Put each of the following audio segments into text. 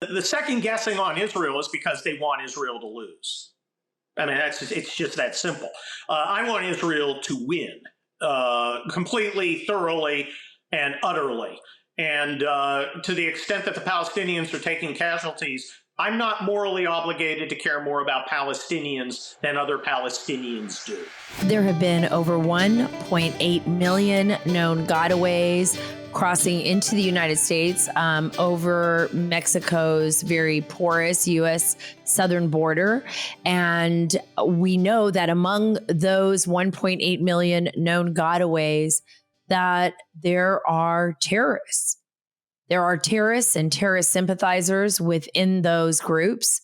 The second guessing on Israel is because they want Israel to lose. I mean, it's just that simple. I want Israel to win completely, thoroughly, and utterly. And to the extent that the Palestinians are taking casualties, I'm not morally obligated to care more about Palestinians than other Palestinians do. There have been over 1.8 million known gotaways crossing into the United States over Mexico's very porous U.S. southern border. And we know that among those 1.8 million known gotaways, that there are terrorists. There are terrorists and terrorist sympathizers within those groups.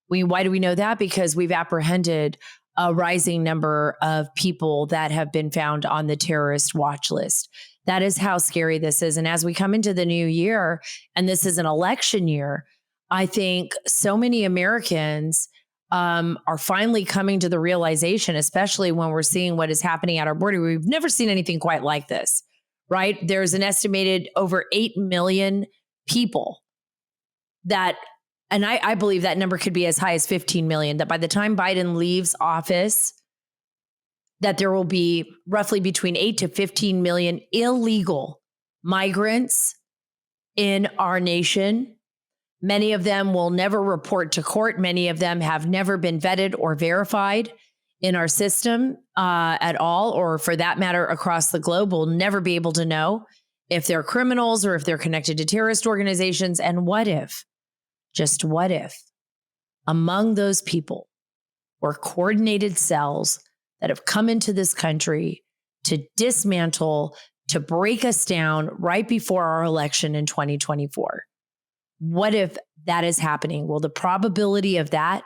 Why do we know that? Because we've apprehended a rising number of people that have been found on the terrorist watch list. That is how scary this is. And as we come into the new year, and this is an election year, I think so many Americans are finally coming to the realization, especially when we're seeing what is happening at our border. We've never seen anything quite like this, right? There's an estimated over 8 million people that, and I believe that number could be as high as 15 million, that by the time Biden leaves office, that there will be roughly between 8 to 15 million illegal migrants in our nation. Many of them will never report to court. Many of them have never been vetted or verified in our system at all, or for that matter, across the globe. We'll never be able to know if they're criminals or if they're connected to terrorist organizations. And what if, just what if, among those people were coordinated cells that have come into this country to dismantle, to break us down right before our election in 2024? What if that is happening? Well, the probability of that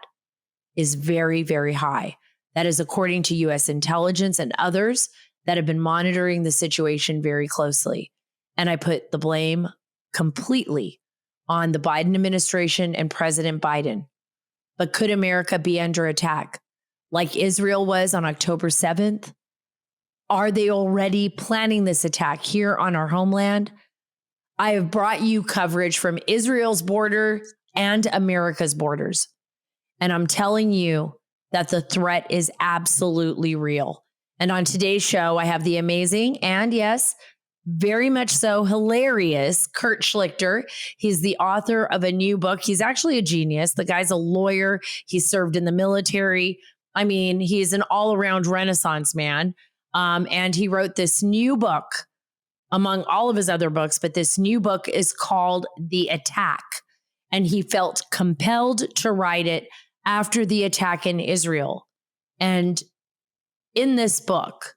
is very, very high. That is according to U.S. intelligence and others that have been monitoring the situation very closely. And I put the blame completely on the Biden administration and President Biden. But could America be under attack like Israel was on October 7th? Are they already planning this attack here on our homeland? I have brought you coverage from Israel's border and America's borders. And I'm telling you that the threat is absolutely real. And on today's show, I have the amazing and, yes, very much so hilarious Kurt Schlichter. He's the author of a new book. He's actually a genius. The guy's a lawyer. He served in the military. I mean, he's an all-around Renaissance man. And he wrote this new book among all of his other books, but this new book is called The Attack. And he felt compelled to write it after the attack in Israel. And in this book,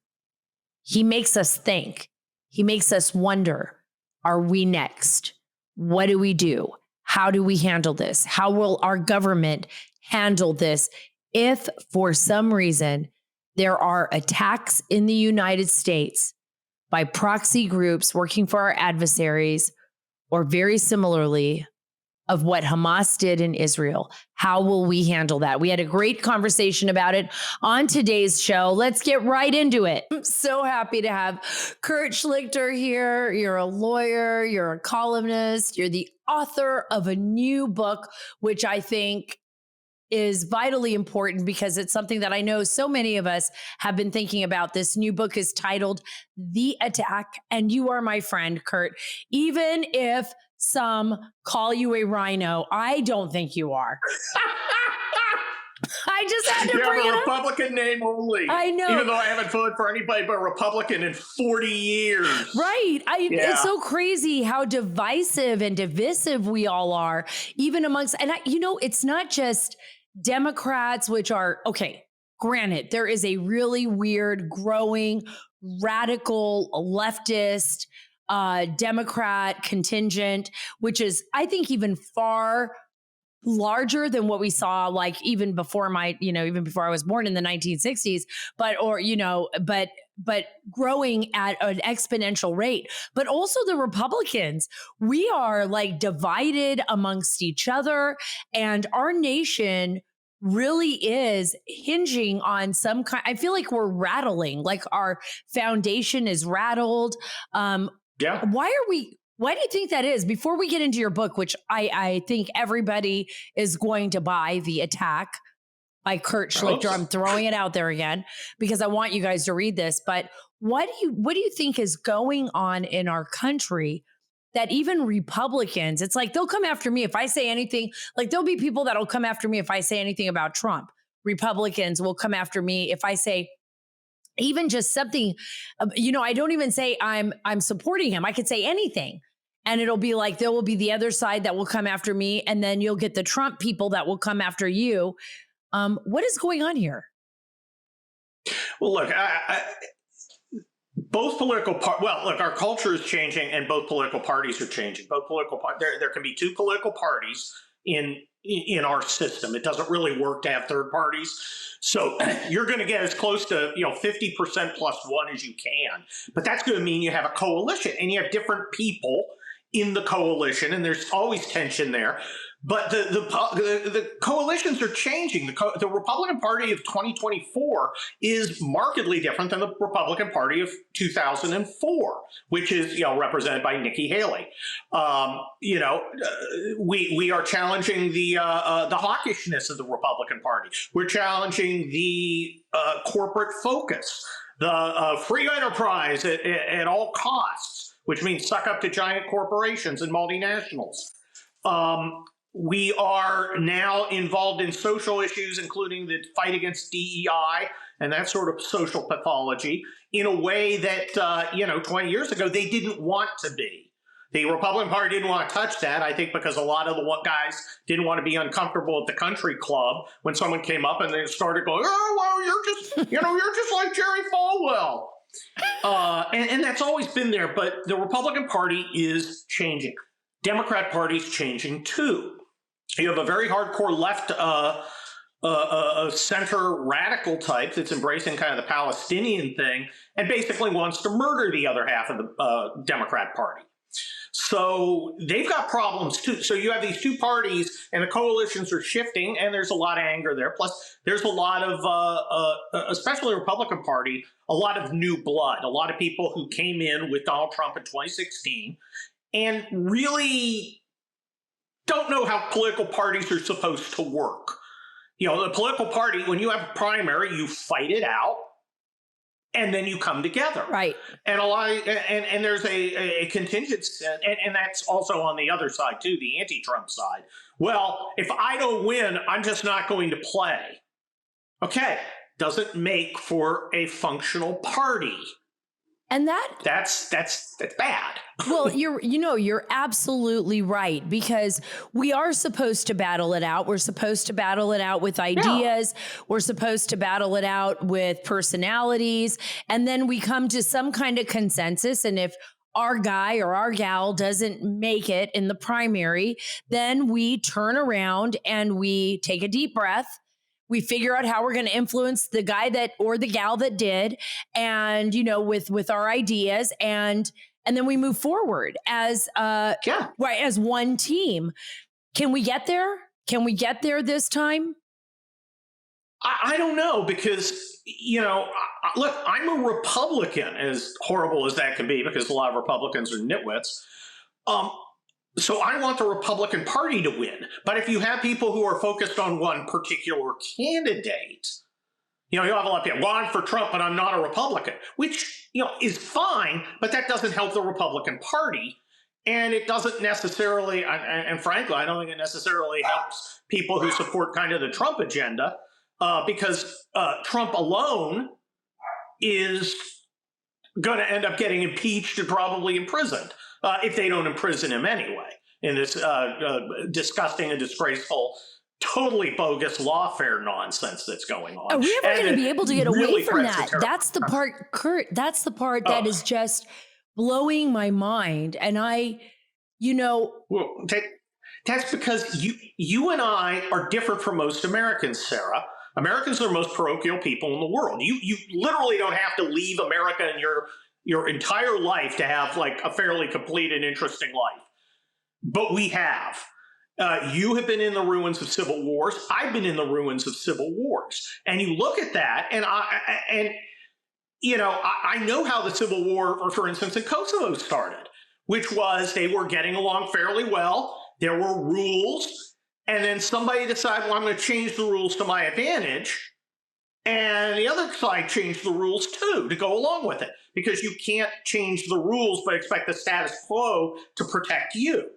he makes us think. He makes us wonder, are we next? What do we do? How do we handle this? How will our government handle this if for some reason there are attacks in the United States by proxy groups working for our adversaries, or very similarly of what Hamas did in Israel? How will we handle that? We had a great conversation about it on today's show. Let's get right into it. I'm so happy to have Kurt Schlichter here. You're a lawyer, you're a columnist, you're the author of a new book, which I think is vitally important because it's something that I know so many of us have been thinking about. This new book is titled The Attack, and you are my friend, Kurt. Even if some call you a rhino, I don't think you are. I just had to bring it up. You have a Republican name only. I know. Even though I haven't voted for anybody but a Republican in 40 years. Right. It's so crazy how divisive and divisive we all are, even amongst, and it's not just Democrats, which are, okay, granted, there is a really weird, growing, radical, leftist, Democrat contingent, which is, I think, even far larger than what we saw, like even before even before I was born in the 1960s, but growing at an exponential rate. But also the Republicans, we are like divided amongst each other, and our nation really is hinging on some kind. I feel like we're rattling, like our foundation is rattled. Why are we Why do you think that is? Before we get into your book, which I think everybody is going to buy, The Attack by Kurt Schlichter. I'm throwing it out there again because I want you guys to read this. But what do you think is going on in our country that even Republicans, it's like they'll come after me if I say anything, like there'll be people that'll come after me if I say anything about Trump. Republicans will come after me if I say even just something, I don't even say I'm supporting him. I could say anything. And it'll be like, there will be the other side that will come after me. And then you'll get the Trump people that will come after you. What is going on here? Well, look, both political our culture is changing and both political parties are changing. There can be two political parties in our system. It doesn't really work to have third parties. So you're going to get as close to 50% plus one as you can. But that's going to mean you have a coalition and you have different people in the coalition, and there's always tension there. But the coalitions are changing. The Republican Party of 2024 is markedly different than the Republican Party of 2004, which is represented by Nikki Haley. We are challenging the hawkishness of the Republican Party. We're challenging the corporate focus, the free enterprise at all costs, which means suck up to giant corporations and multinationals. We are now involved in social issues, including the fight against DEI and that sort of social pathology, in a way that, 20 years ago, they didn't want to be. The Republican Party didn't want to touch that, I think, because a lot of the guys didn't want to be uncomfortable at the country club when someone came up and they started going, oh, well, you're just like Jerry Falwell. And that's always been there. But the Republican Party is changing. Democrat Party's changing, too. You have a very hardcore left center radical type that's embracing kind of the Palestinian thing and basically wants to murder the other half of the Democrat Party. So they've got problems, too. So you have these two parties and the coalitions are shifting, and there's a lot of anger there. Plus, there's a lot of, especially the Republican Party, a lot of new blood, a lot of people who came in with Donald Trump in 2016 and really don't know how political parties are supposed to work. The political party, when you have a primary, you fight it out, and then you come together. Right. And and there's a contingency, and that's also on the other side too, the anti-Trump side. Well, if I don't win, I'm just not going to play. Okay, doesn't make for a functional party. And that's bad. Well, you're absolutely right, because we are supposed to battle it out. We're supposed to battle it out with ideas. Yeah. We're supposed to battle it out with personalities. And then we come to some kind of consensus. And if our guy or our gal doesn't make it in the primary, then we turn around and we take a deep breath. We figure out how we're going to influence the guy that or the gal that did, and with our ideas, and then we move forward as as one team. Can we get there? Can we get there this time? I don't know, because look, I'm a Republican, as horrible as that can be, because a lot of Republicans are nitwits. So I want the Republican Party to win. But if you have people who are focused on one particular candidate, you have a lot of people, well, I'm for Trump, but I'm not a Republican, which, is fine, but that doesn't help the Republican Party. And it doesn't necessarily, and frankly, I don't think it necessarily helps people who support kind of the Trump agenda, because Trump alone is going to end up getting impeached and probably imprisoned. If they don't imprison him anyway, in this disgusting and disgraceful, totally bogus lawfare nonsense that's going on. Are we ever going to be able to get away from that? That's the part, Kurt, that's the part that is just blowing my mind. And Well, that's because you and I are different from most Americans, Sarah. Americans are the most parochial people in the world. You literally don't have to leave America and your entire life to have like a fairly complete and interesting life. But we have. You have been in the ruins of civil wars. I've been in the ruins of civil wars. And you look at that, and I know how the civil war, for instance, in Kosovo started, which was they were getting along fairly well. There were rules. And then somebody decided, well, I'm going to change the rules to my advantage. And the other side changed the rules too to go along with it, because you can't change the rules but expect the status quo to protect you.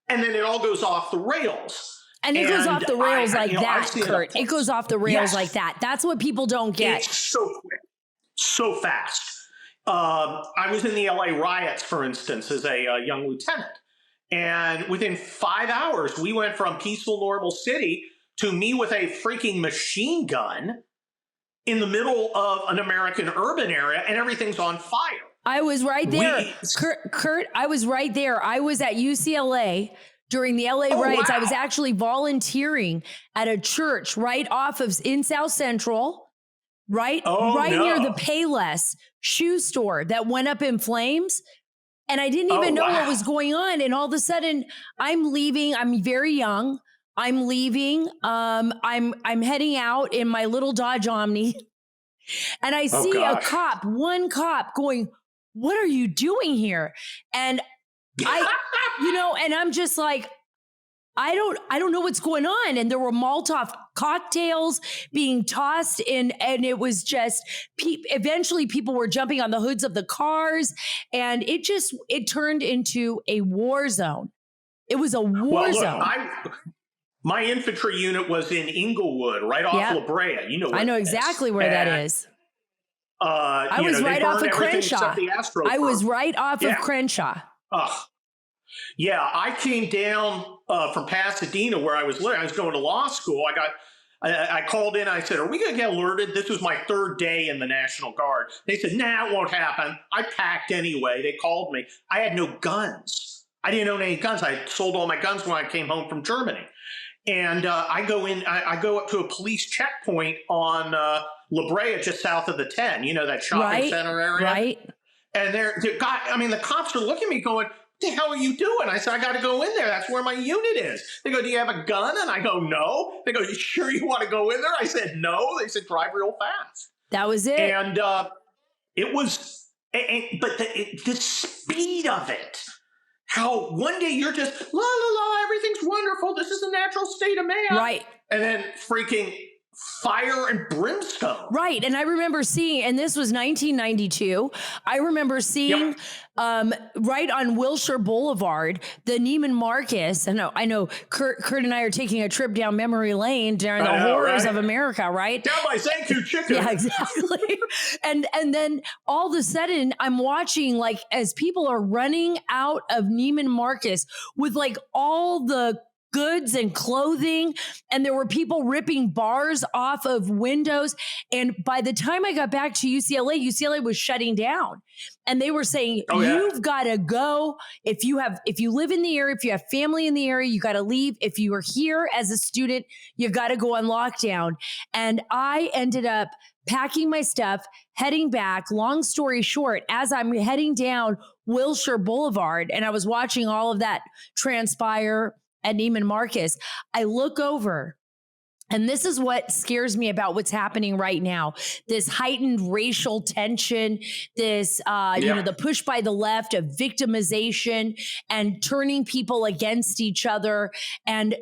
And then it all goes off the rails. And it goes off the rails like that, Kurt. It goes off the rails like that. That's what people don't get. It's so quick, so fast. I was in the LA riots, for instance, as a young lieutenant. And within 5 hours, we went from peaceful, normal city to me with a freaking machine gun in the middle of an American urban area, and everything's on fire. I was right there. Kurt, I was right there. I was at UCLA during the LA riots. Wow. I was actually volunteering at a church right off of in South Central, near the Payless shoe store that went up in flames. And I didn't even know what was going on. And all of a sudden I'm leaving. I'm very young. I'm leaving. I'm heading out in my little Dodge Omni. And I see one cop going, "What are you doing here?" And and I'm just like, I don't know what's going on. And there were Molotov cocktails being tossed in, and it was just, eventually people were jumping on the hoods of the cars, and it turned into a war zone. It was a war zone. My infantry unit was in Inglewood, right off La Brea. You know, I know exactly where that is. I was right off of Crenshaw. I was right off of Crenshaw. Yeah, I came down from Pasadena, where I was living. I was going to law school. I called in. I said, "Are we going to get alerted?" This was my third day in the National Guard. They said, "Nah, it won't happen." I packed anyway. They called me. I had no guns. I didn't own any guns. I sold all my guns when I came home from Germany. And I go in. I go up to a police checkpoint on La Brea, just south of the 10. You know, that shopping center area, right? And the cops are looking at me going, "What the hell are you doing?" I said, "I got to go in there. That's where my unit is." They go, "Do you have a gun?" And I go, "No." They go, "You sure you want to go in there?" I said, "No." They said, "Drive real fast." That was it. And it was, but the speed of it. How one day you're just, la, la, la, everything's wonderful. This is the natural state of man. Right. And then freaking fire and brimstone. Right. And I remember seeing, and this was 1992, I remember seeing right on Wilshire Boulevard, the Neiman Marcus. I know Kurt and I are taking a trip down memory lane during the horrors of America, right? Down by Thank You Chicken. Yeah, exactly. and then all of a sudden I'm watching, like, as people are running out of Neiman Marcus with like all the goods and clothing, and there were people ripping bars off of windows. And by the time I got back to UCLA was shutting down, and they were saying, "You've got to go. If you live in the area, if you have family in the area, you got to leave. If you are here as a student, you've got to go on lockdown." And I ended up packing my stuff, heading back. Long story short, as I'm heading down Wilshire Boulevard, and I was watching all of that transpire at Neiman Marcus, I look over, and this is what scares me about what's happening right now. This heightened racial tension, this, the push by the left of victimization and turning people against each other, and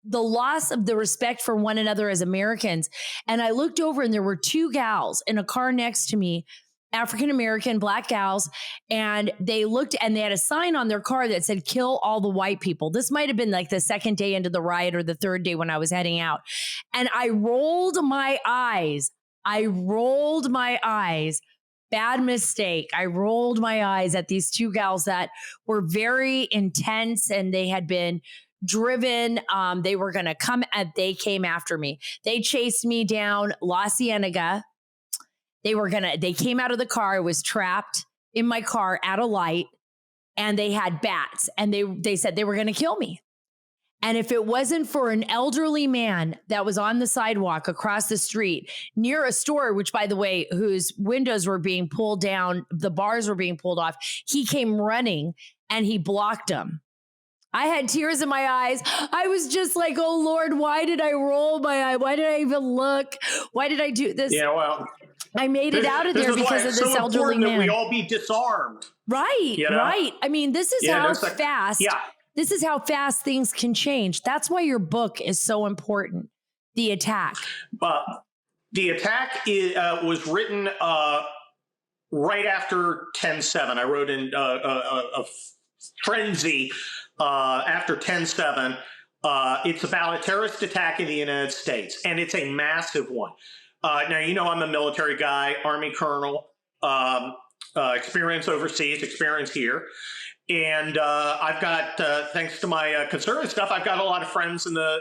the loss of the respect for one another as Americans. And I looked over, and there were two gals in a car next to me, African-American Black gals, and they looked, and they had a sign on their car that said, "Kill all the white people." This might have been like the second day into the riot or the third day when I was heading out. And I rolled my eyes. Bad mistake. I rolled my eyes at these two gals that were very intense, and they had been driven. They were going to come, they came after me. They chased me down La Cienega. They came out of the car. I was trapped in my car at a light, and they had bats, and they said they were going to kill me. And if it wasn't for an elderly man that was on the sidewalk across the street near a store, which, by the way, whose windows were being pulled down, the bars were being pulled off, he came running and he blocked them. I had tears in my eyes. I was just like, "Oh Lord, why did I roll my eye? Why did I even look? Why did I do this?" Yeah, well, I made it out of there because of this elderly man. That we all be disarmed. Right, You know? right. I mean, this is Yeah, how there's like- fast. yeah. This is how fast things can change. That's why your book is so important. The Attack. The Attack was written right after 10/7. I wrote in a frenzy after 10/7. It's about a terrorist attack in the United States, and it's a massive one. Now, you know, I'm a military guy, Army colonel, experience overseas, experience here. And I've got, thanks to my conservative stuff, I've got a lot of friends in the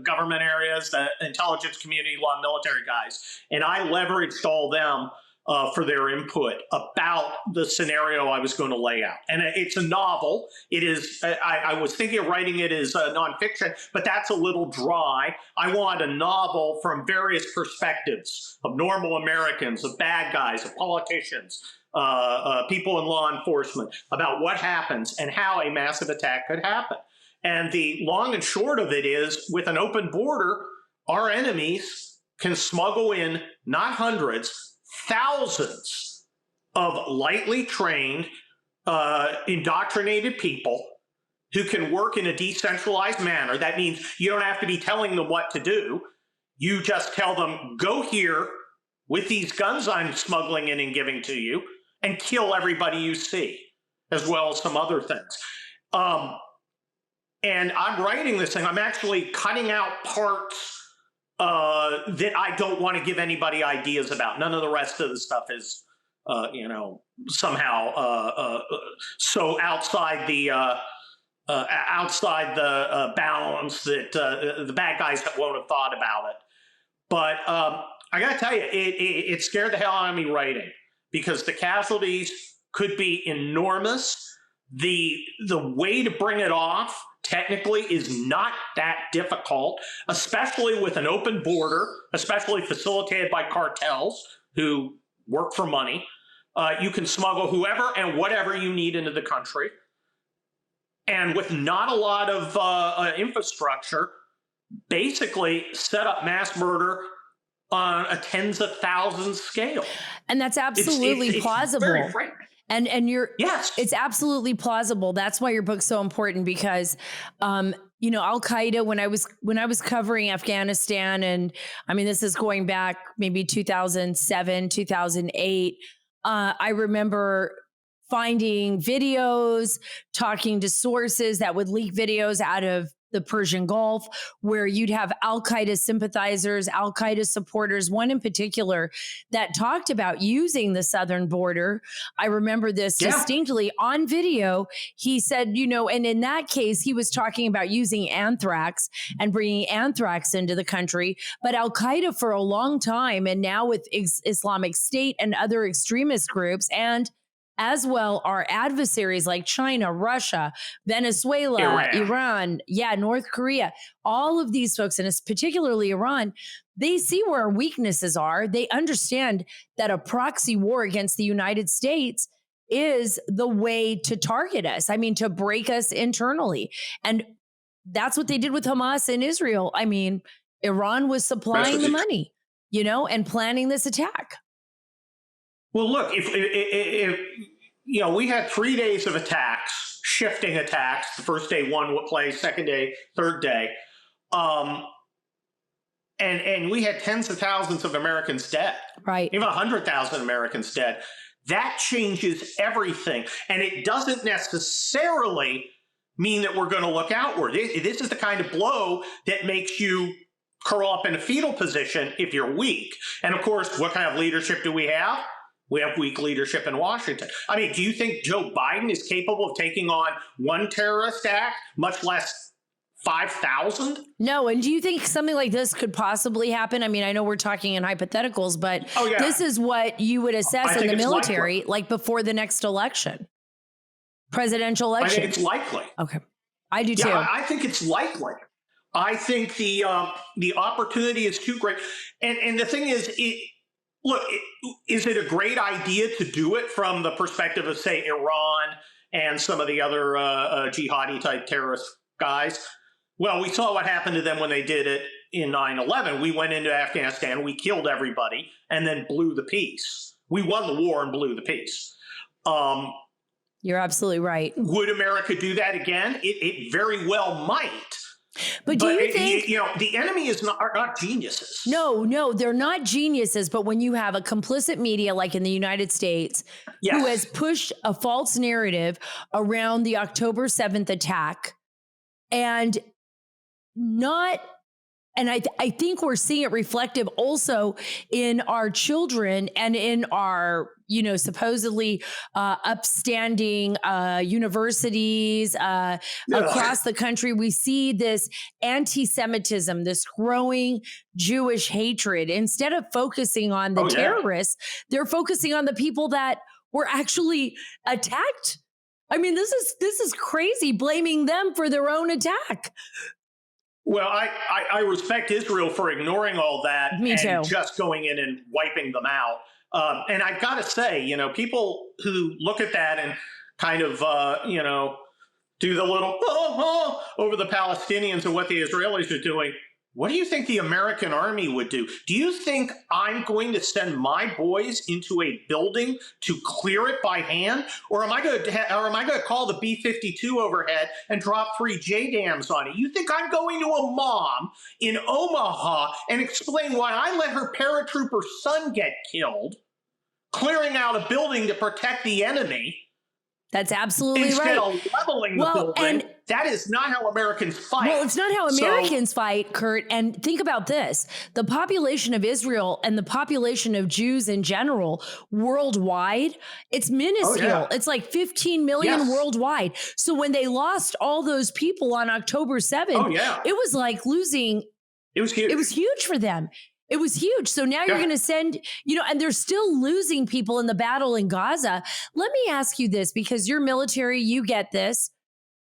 government areas, the intelligence community, a lot of military guys. And I leveraged all them for their input about the scenario I was going to lay out. And it's a novel. It is, I was thinking of writing it as nonfiction, but that's a little dry. I want a novel from various perspectives of normal Americans, of bad guys, of politicians, people in law enforcement, about what happens and how a massive attack could happen. And the long and short of it is, with an open border, our enemies can smuggle in not hundreds, thousands of lightly trained, indoctrinated people who can work in a decentralized manner. That means you don't have to be telling them what to do. You just tell them, go here with these guns I'm smuggling in and giving to you, and kill everybody you see, as well as some other things. And I'm writing this thing. I'm actually cutting out parts that I don't want to give anybody ideas about. None of the rest of the stuff is, somehow so outside the bounds that the bad guys won't have thought about it. But I got to tell you, it scared the hell out of me writing, because the casualties could be enormous. The way to bring it off technically is not that difficult, especially with an open border, especially facilitated by cartels who work for money. You can smuggle whoever and whatever you need into the country. And with not a lot of infrastructure, basically set up mass murder on a tens of thousands scale. And that's absolutely plausible. It's very frank. And you're, yes, it's absolutely plausible. That's why your book's so important, because, Al-Qaeda, when I was covering Afghanistan, and I mean, this is going back maybe 2007, 2008. I remember finding videos, talking to sources that would leak videos out of the Persian Gulf, where you'd have Al-Qaeda sympathizers, Al-Qaeda supporters, one in particular that talked about using the southern border. I remember this distinctly on video. He said, and in that case, he was talking about using anthrax and bringing anthrax into the country. But Al-Qaeda for a long time, and now with Islamic State and other extremist groups, and as well our adversaries like China, Russia, Venezuela, Iran, North Korea, all of these folks, and it's particularly Iran, they see where our weaknesses are. They understand that a proxy war against the United States is the way to target us. I mean, to break us internally. And that's what they did with Hamas in Israel. I mean, Iran was supplying the money, and planning this attack. Well, look, if we had 3 days of attacks, shifting attacks. The first day, one place, second day, third day, and we had tens of thousands of Americans dead. Right, even 100,000 Americans dead. That changes everything, and it doesn't necessarily mean that we're going to look outward. This is the kind of blow that makes you curl up in a fetal position if you're weak. And of course, what kind of leadership do we have? We have weak leadership in Washington. I mean, do you think Joe Biden is capable of taking on one terrorist act, much less 5,000? No. And do you think something like this could possibly happen? I mean, I know we're talking in hypotheticals, but this is what you would assess in the military, like before the next election, presidential election. I think it's likely. Okay. I do too. I think it's likely. I think the opportunity is too great. And the thing is, look, is it a great idea to do it from the perspective of, say, Iran and some of the other jihadi type terrorist guys? Well, we saw what happened to them when they did it in 9/11. We went into Afghanistan, we killed everybody, and then blew the peace. We won the war and blew the peace. You're absolutely right. Would America do that again? It very well might. But do you think, the enemy are not geniuses? No, they're not geniuses. But when you have a complicit media like in the United States, Yes. who has pushed a false narrative around the October 7th attack, and I think we're seeing it reflective also in our children and in our, supposedly upstanding universities across the country. We see this anti-Semitism, this growing Jewish hatred. Instead of focusing on the terrorists, they're focusing on the people that were actually attacked. I mean, this is crazy, blaming them for their own attack. Well, I respect Israel for ignoring all that Me too. Just going in and wiping them out. And I've got to say, people who look at that and kind of, do the little over the Palestinians and what the Israelis are doing. What do you think the American army would do? Do you think I'm going to send my boys into a building to clear it by hand? Or am I going to call the B-52 overhead and drop 3 JDAMs on it? You think I'm going to a mom in Omaha and explain why I let her paratrooper son get killed, clearing out a building to protect the enemy? That's absolutely Instead right. Instead of leveling the building, that is not how Americans fight. Well, it's not how Americans fight, Kurt. And think about this. The population of Israel and the population of Jews in general worldwide, it's minuscule. Oh, yeah. It's like 15 million worldwide. So when they lost all those people on October 7th, it was like losing. It was huge. It was huge for them. It was huge. So now you're going to send, and they're still losing people in the battle in Gaza. Let me ask you this, because you're military, you get this.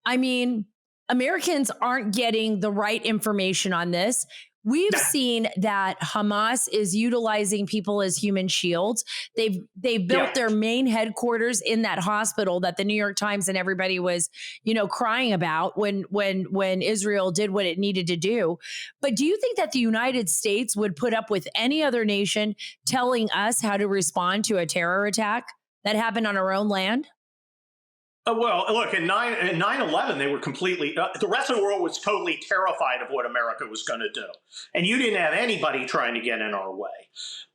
I mean, Americans aren't getting the right information on this. We've seen that Hamas is utilizing people as human shields. They've built their main headquarters in that hospital that the New York Times and everybody was, crying about when Israel did what it needed to do. But do you think that the United States would put up with any other nation telling us how to respond to a terror attack that happened on our own land? Well, look, in 9/11, they were completely, the rest of the world was totally terrified of what America was going to do. And you didn't have anybody trying to get in our way.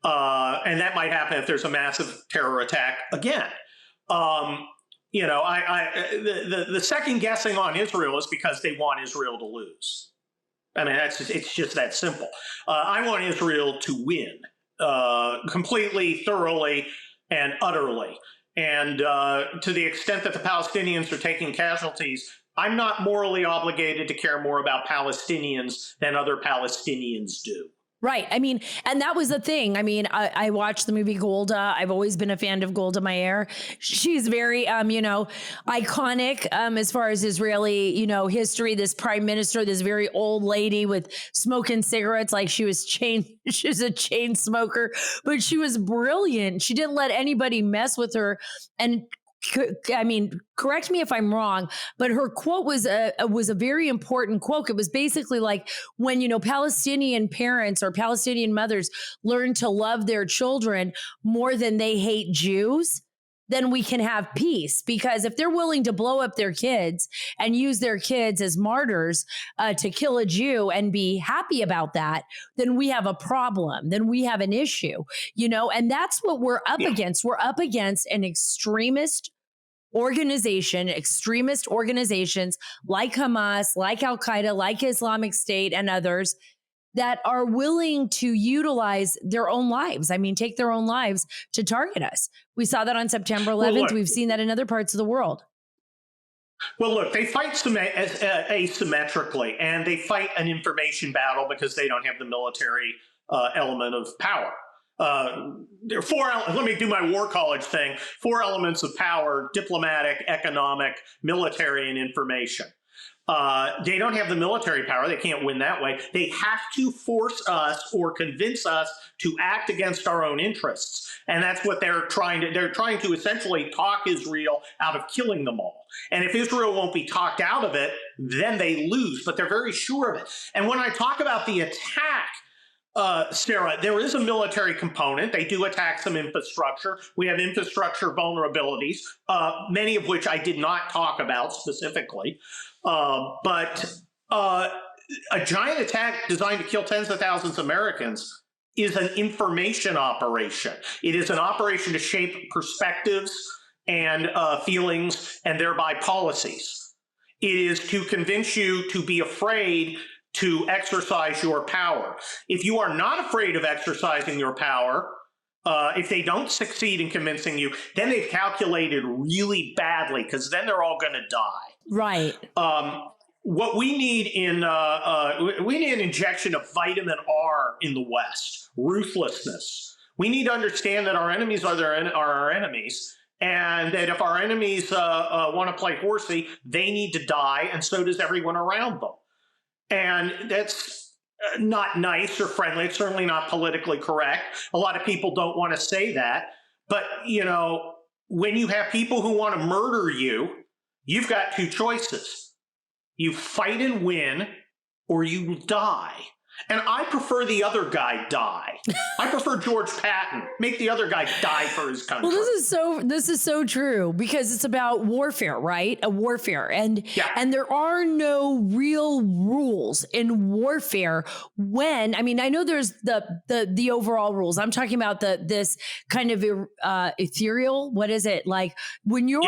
And that might happen if there's a massive terror attack again. The second guessing on Israel is because they want Israel to lose. I mean, it's just that simple. I want Israel to win completely, thoroughly, and utterly. And to the extent that the Palestinians are taking casualties, I'm not morally obligated to care more about Palestinians than other Palestinians do. Right. I mean, and that was the thing. I mean, I watched the movie Golda. I've always been a fan of Golda Meir. She's very, iconic as far as Israeli, history. This prime minister, this very old lady with smoking cigarettes, like she was a chain smoker, but she was brilliant. She didn't let anybody mess with her. And I mean, correct me if I'm wrong, but her quote was a very important quote. It was basically like, when, Palestinian parents or Palestinian mothers learn to love their children more than they hate Jews, then we can have peace. Because if they're willing to blow up their kids and use their kids as martyrs to kill a Jew and be happy about that, then we have a problem. Then we have an issue, and that's what we're up against. We're up against an extremist organizations like Hamas, like Al-Qaeda, like Islamic State and others that are willing to utilize their own lives. I mean, take their own lives to target us. We saw that on September 11th. Well, we've seen that in other parts of the world. Well, look, they fight asymmetrically, and they fight an information battle because they don't have the military element of power. There are 4 let me do my war college thing. 4 elements of power: diplomatic, economic, military, and information. They don't have the military power. They can't win that way. They have to force us or convince us to act against our own interests. And that's what they're trying to essentially talk Israel out of killing them all. And if Israel won't be talked out of it, then they lose, but they're very sure of it. And when I talk about the attack, Sarah, there is a military component. They do attack some infrastructure. We have infrastructure vulnerabilities, many of which I did not talk about specifically. But a giant attack designed to kill tens of thousands of Americans is an information operation. It is an operation to shape perspectives and feelings and thereby policies. It is to convince you to be afraid to exercise your power. If you are not afraid of exercising your power, if they don't succeed in convincing you, then they've calculated really badly, because then they're all going to die. Right. What we need we need an injection of vitamin R in the West, ruthlessness. We need to understand that our enemies are our enemies, and that if our enemies want to play horsey, they need to die, and so does everyone around them. And that's not nice or friendly. It's certainly not politically correct. A lot of people don't want to say that. But, you know, when you have people who want to murder you, you've got two choices. You fight and win, or you die. And I prefer the other guy die. I prefer George Patton. Make the other guy die for his country. Well, this is so true, because it's about warfare, right? A warfare. And there are no real rules in warfare when, I mean, I know there's the overall rules. I'm talking about this kind of ethereal, what is it? Like when you're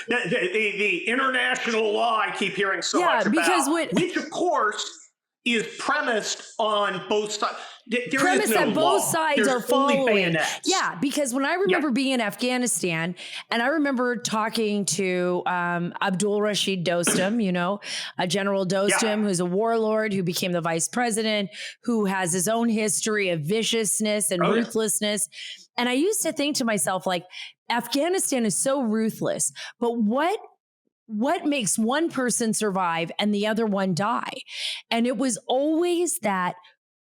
the international law I keep hearing so much about, which of course is premised on both sides. Both sides are following. Yeah, because when I remember being in Afghanistan, and I remember talking to Abdul Rashid Dostum, you know, General Dostum, who's a warlord who became the vice president, who has his own history of viciousness and ruthlessness. And I used to think to myself, like, Afghanistan is so ruthless, but what makes one person survive and the other one die? And it was always that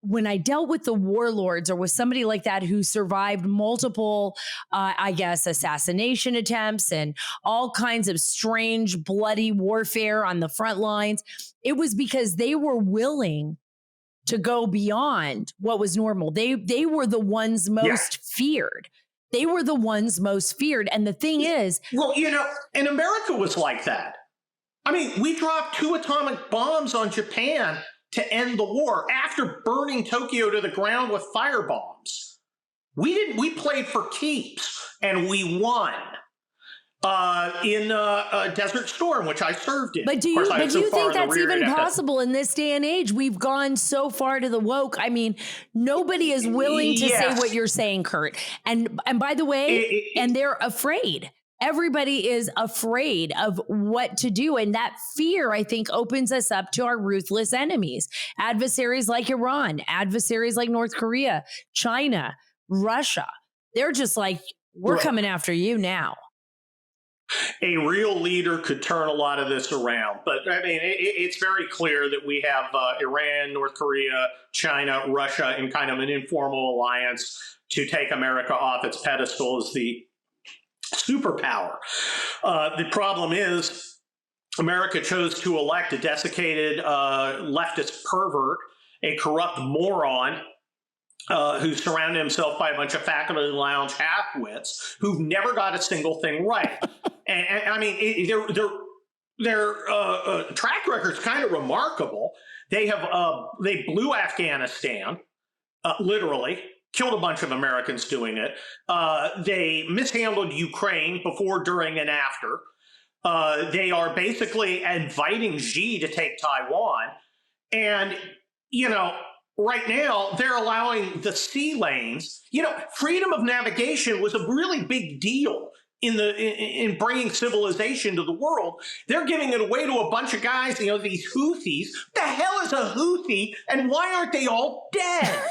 when I dealt with the warlords or with somebody like that who survived multiple, assassination attempts and all kinds of strange, bloody warfare on the front lines, it was because they were willing to go beyond what was normal. They were the ones most feared. They were the ones most feared. And the thing is... Well, you know, and America was like that. I mean, we dropped 2 atomic bombs on Japan to end the war after burning Tokyo to the ground with firebombs. We played for keeps, and we won in Desert Storm, which I served in. But do you think that's even possible in this day and age? We've gone so far to the woke. I mean, nobody is willing to say what you're saying, Kurt. And by the way, and they're afraid. Everybody is afraid of what to do. And that fear, I think, opens us up to our ruthless enemies, adversaries like Iran, adversaries like North Korea, China, Russia. They're just like, we're coming after you now. A real leader could turn a lot of this around. But I mean, it's very clear that we have Iran, North Korea, China, Russia in kind of an informal alliance to take America off its pedestal as the superpower. The problem is America chose to elect a desiccated leftist pervert, a corrupt moron, who surrounded himself by a bunch of faculty lounge half-wits who've never got a single thing right. and I mean, their track record's kind of remarkable. They blew Afghanistan, literally, killed a bunch of Americans doing it. They mishandled Ukraine before, during, and after. They are basically inviting Xi to take Taiwan. And, you know, right now, they're allowing the sea lanes. You know, freedom of navigation was a really big deal in bringing civilization to the world. They're giving it away to a bunch of guys, you know, these Houthis. What the hell is a Houthi, and why aren't they all dead?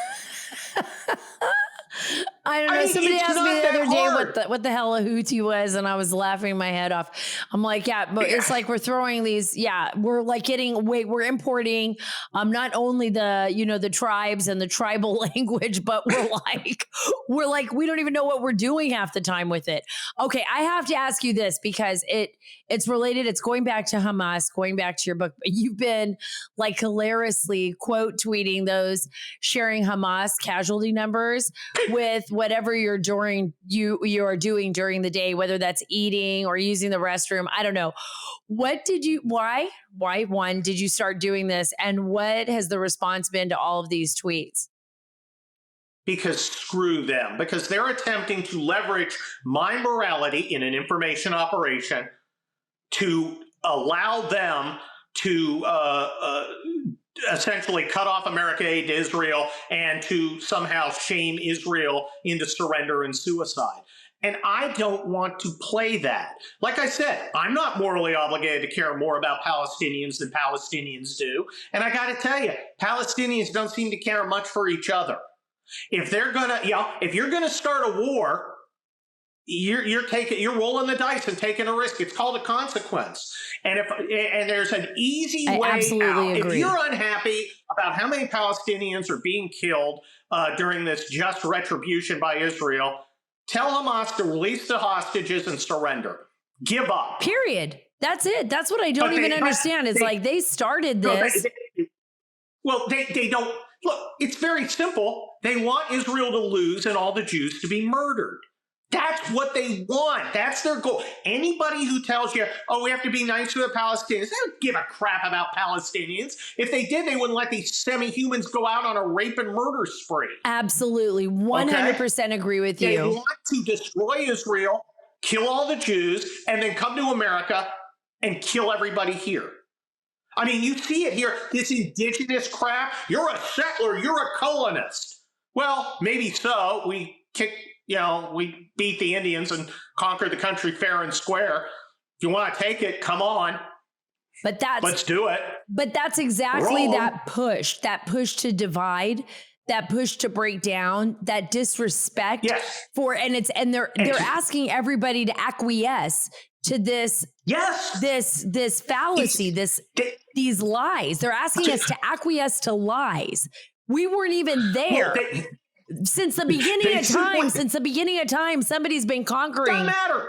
I don't know. mean, Somebody it's asked me not the that other day hard. what the hell a Houthi was, and I was laughing my head off. I'm like, yeah, but it's like we're throwing these. Yeah, we're like we're importing not only the tribes and the tribal language, but we're like we don't even know what we're doing half the time with it. Okay, I have to ask you this because it's related. It's going back to Hamas, going back to your book. But you've been like hilariously quote tweeting those, sharing Hamas casualty numbers with whatever you are doing during the day, whether that's eating or using the restroom. I don't know. Why one, did you start doing this? And what has the response been to all of these tweets? Because screw them. Because they're attempting to leverage my morality in an information operation to allow them to essentially cut off American aid to Israel and to somehow shame Israel into surrender and suicide. And I don't want to play that. Like I said, I'm not morally obligated to care more about Palestinians than Palestinians do. And I got to tell you, Palestinians don't seem to care much for each other. If they're gonna, if you're gonna start a war, you're rolling the dice and taking a risk. It's called a consequence. And there's an easy way out. Agree. If you're unhappy about how many Palestinians are being killed during this just retribution by Israel, tell Hamas to release the hostages and surrender. Give up. Period. That's it. That's what I don't even understand. It's like they started this. They don't. Look, it's very simple. They want Israel to lose and all the Jews to be murdered. That's what they want. That's their goal. Anybody who tells you, oh, we have to be nice to the Palestinians, they don't give a crap about Palestinians. If they did, they wouldn't let these semi-humans go out on a rape and murder spree. Absolutely. 100% agree with you. They want to destroy Israel, kill all the Jews, and then come to America and kill everybody here. I mean, you see it here, this indigenous crap. You're a settler. You're a colonist. Well, maybe so. We beat the Indians and conquered the country fair and square. If you want to take it, come on. Let's do it. But that's exactly that push to divide, that push to break down, that disrespect they're asking everybody to acquiesce to this. Yes. This fallacy, these lies. They're asking us to acquiesce to lies. We weren't even there. Since the beginning of time, somebody's been conquering. Doesn't matter.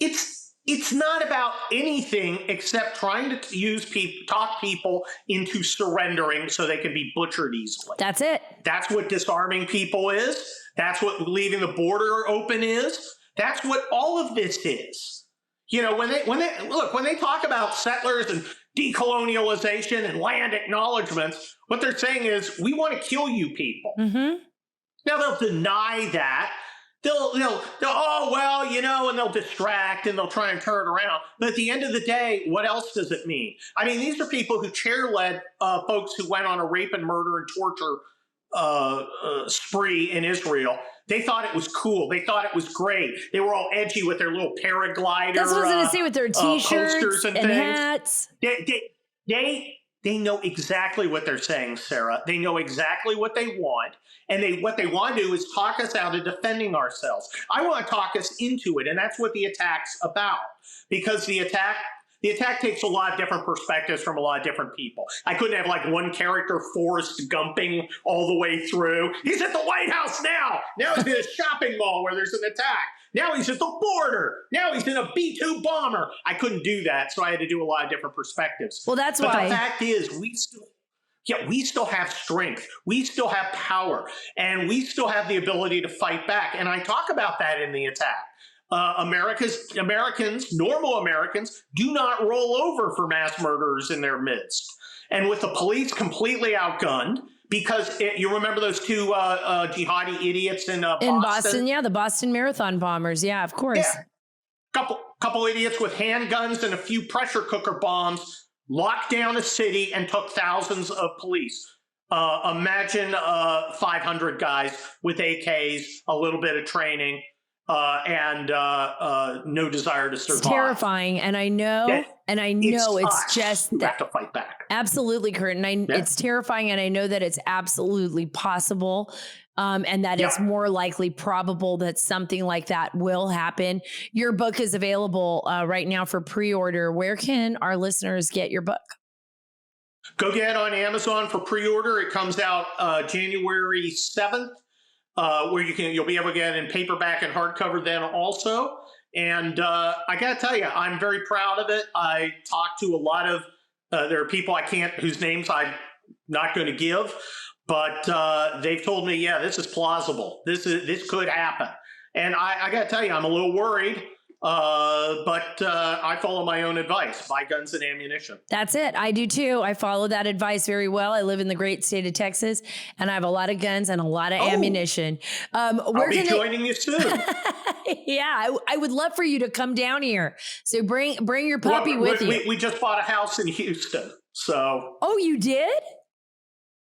It's not about anything except trying to talk people into surrendering so they can be butchered easily. That's it. That's what disarming people is. That's what leaving the border open is. That's what all of this is. You know, when they talk about settlers and decolonialization and land acknowledgments, what they're saying is we want to kill you people. Mm-hmm. Now they'll deny that. They'll and they'll distract and they'll try and turn it around. But at the end of the day, what else does it mean? I mean, these are people who chair-led folks who went on a rape and murder and torture spree in Israel. They thought it was cool. They thought it was great. They were all edgy with their little paraglider. That's what I was going to say, with their T-shirts and hats. They know exactly what they're saying, Sarah. They know exactly what they want. And what they want to do is talk us out of defending ourselves. I want to talk us into it, and that's what the attack's about. Because the attack takes a lot of different perspectives from a lot of different people. I couldn't have like one character Forrest Gumping all the way through. He's at the White House now. Now he's in a shopping mall where there's an attack. Now he's at the border. Now he's in a B-2 bomber. I couldn't do that, so I had to do a lot of different perspectives. Well, but the fact is, we still have strength. We still have power. And we still have the ability to fight back. And I talk about that in the attack. Normal Americans, do not roll over for mass murderers in their midst. And with the police completely outgunned, because you remember those two jihadi idiots in Boston? In Boston, yeah, the Boston Marathon bombers. Yeah, of course. Yeah. Couple idiots with handguns and a few pressure cooker bombs locked down a city and took thousands of police. Imagine 500 guys with AKs, a little bit of training, and no desire to survive. It's terrifying, and I know, it's just that have to fight back. Absolutely, Kurt, and it's terrifying, and I know that it's absolutely possible, and that it's more likely probable that something like that will happen. Your book is available right now for pre-order. Where can our listeners get your book? Go get it on Amazon for pre-order. It comes out January 7th, where you'll be able to get it in paperback and hardcover then also. And I got to tell you, I'm very proud of it. I talked to a lot of, there are people whose names I'm not going to give, but they've told me, yeah, this is plausible. This could happen. And I got to tell you, I'm a little worried. But I follow my own advice, buy guns and ammunition. That's it. I do too. I follow that advice very well. I live in the great state of Texas, and I have a lot of guns and a lot of ammunition. I'll be joining you soon. Yeah, I would love for you to come down here. So bring your puppy with you. We just bought a house in Houston, so. Oh, you did?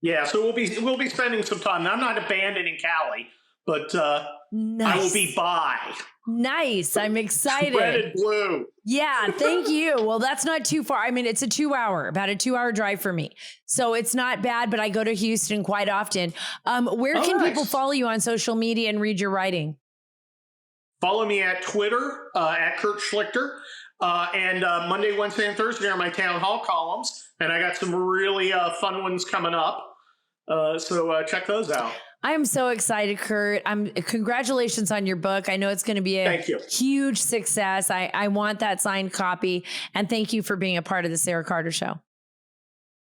Yeah, so we'll be spending some time. I'm not abandoning Cali, but nice. I will be by. Nice. I'm excited. Red and blue. Yeah, thank you. Well, that's not too far. I mean, it's about a 2 hour drive for me. So it's not bad, but I go to Houston quite often. Where can people follow you on social media and read your writing? Follow me at Twitter, at Kurt Schlichter. And Monday, Wednesday, and Thursday are my town hall columns. And I got some really fun ones coming up. So check those out. I'm so excited, Kurt. Congratulations on your book. I know it's going to be a huge success. I want that signed copy. And thank you for being a part of the Sara Carter Show.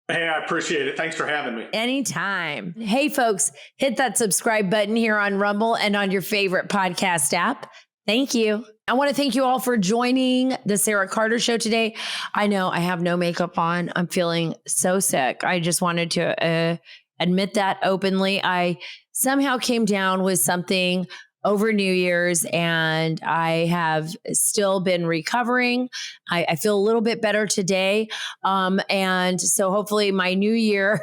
Hey, I appreciate it. Thanks for having me. Anytime. Hey, folks, hit that subscribe button here on Rumble and on your favorite podcast app. Thank you. I want to thank you all for joining the Sara Carter Show today. I know I have no makeup on. I'm feeling so sick. I just wanted to admit that openly. I somehow came down with something over New Year's, and I have still been recovering. I feel a little bit better today. And so hopefully my new year,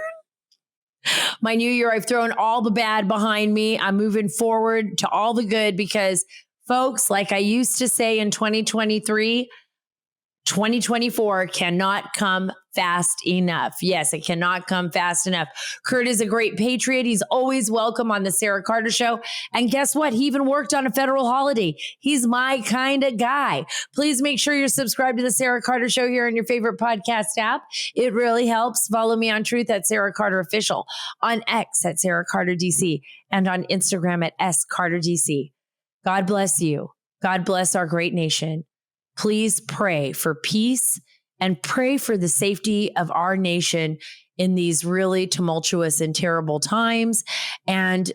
I've thrown all the bad behind me. I'm moving forward to all the good because, folks, like I used to say in 2023, 2024 cannot come fast enough. Yes, it cannot come fast enough. Kurt is a great patriot. He's always welcome on the Sara Carter Show. And guess what? He even worked on a federal holiday. He's my kind of guy. Please make sure you're subscribed to the Sara Carter Show here on your favorite podcast app. It really helps. Follow me on Truth at Sara Carter Official, on X at Sara Carter DC, and on Instagram at SCarterDC. God bless you. God bless our great nation. Please pray for peace and pray for the safety of our nation in these really tumultuous and terrible times. And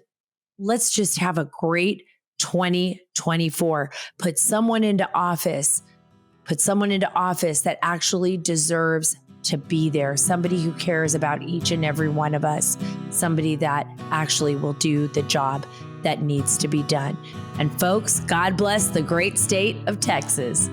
let's just have a great 2024. Put someone into office that actually deserves to be there. Somebody who cares about each and every one of us. Somebody that actually will do the job that needs to be done. And folks, God bless the great state of Texas.